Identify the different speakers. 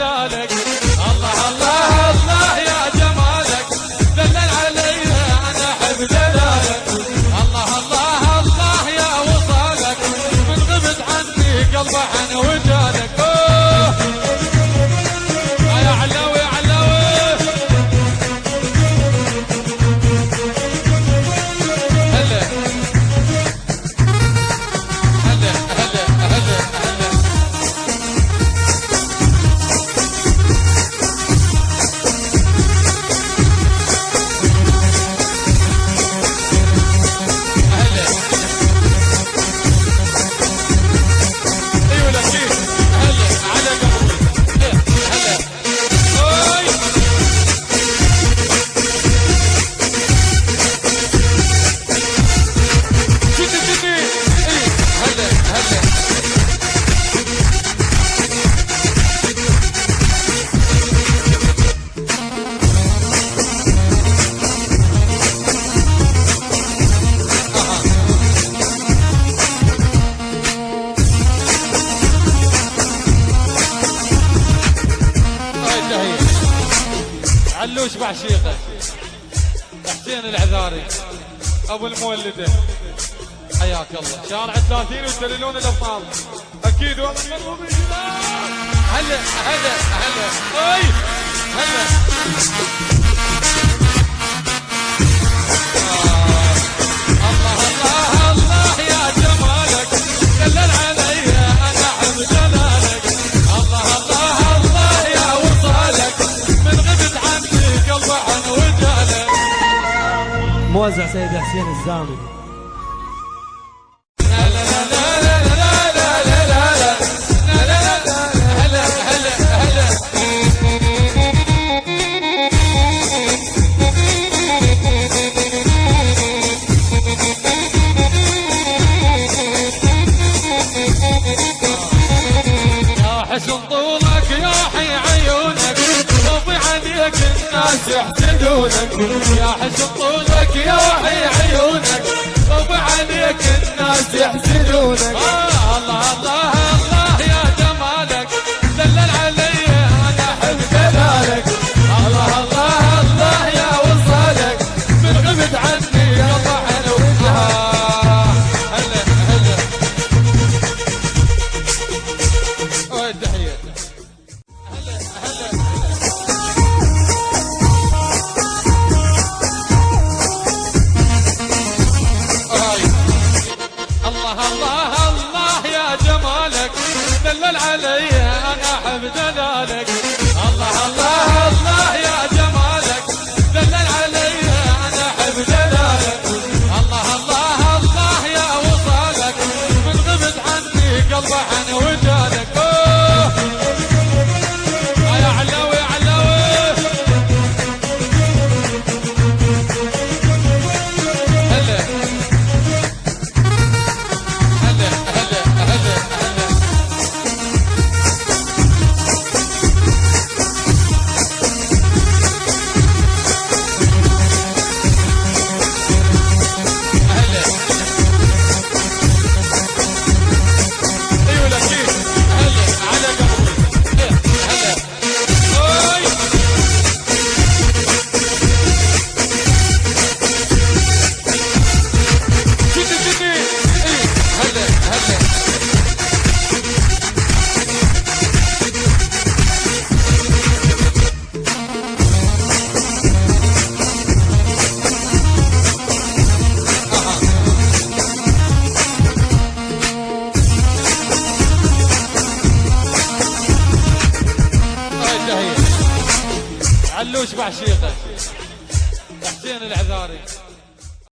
Speaker 1: جلالك. الله الله الله يا جمالك دلل علي انا احب جلالك. الله الله الله يا وصالك من غبت عني قلبه عن وجالك. يا علوي علوي هلا هلا هلا هلا هلا. علوش بعشيقه حسين العذاري ابو المولده حياك الله. شارع 30 وتدللون الابطال اكيد والله المنظوم الجدال. هلا هلا هلا اي هلا الله الله الله يا جمالك دلل علي انا احب جلالك. الله الله الله يا وصالك من غبت عني قلبه عن وجالك.
Speaker 2: موزع سيد حسين الزامي. حسن طولك يا حي عيونك وفي عليك الناس يحسدونك. يا حسن طولك يا حي عيونك وفي عليك الناس يحسدونك. الله الله الله يا جمالك دلل علي انا احب جلالك. الله الله الله يا وصالك من غبت عني قطع عن وجهها. هلا هلا تحية هلا هلا. الله الله الله يا جمالك دلل علي انا احب جلالك. الله الله الله يا جمالك دلل علي انا احب جلالك. الله الله الله يا وصالك من غبت عني قلبه عن وجالك. يا علوي علوي هلا هلا هلا هلا هلا. ايوه اكيد هلا على قبري هلا اوي جدي جدي اي هلا هلا. علوش بعشيقه حسين العذاري.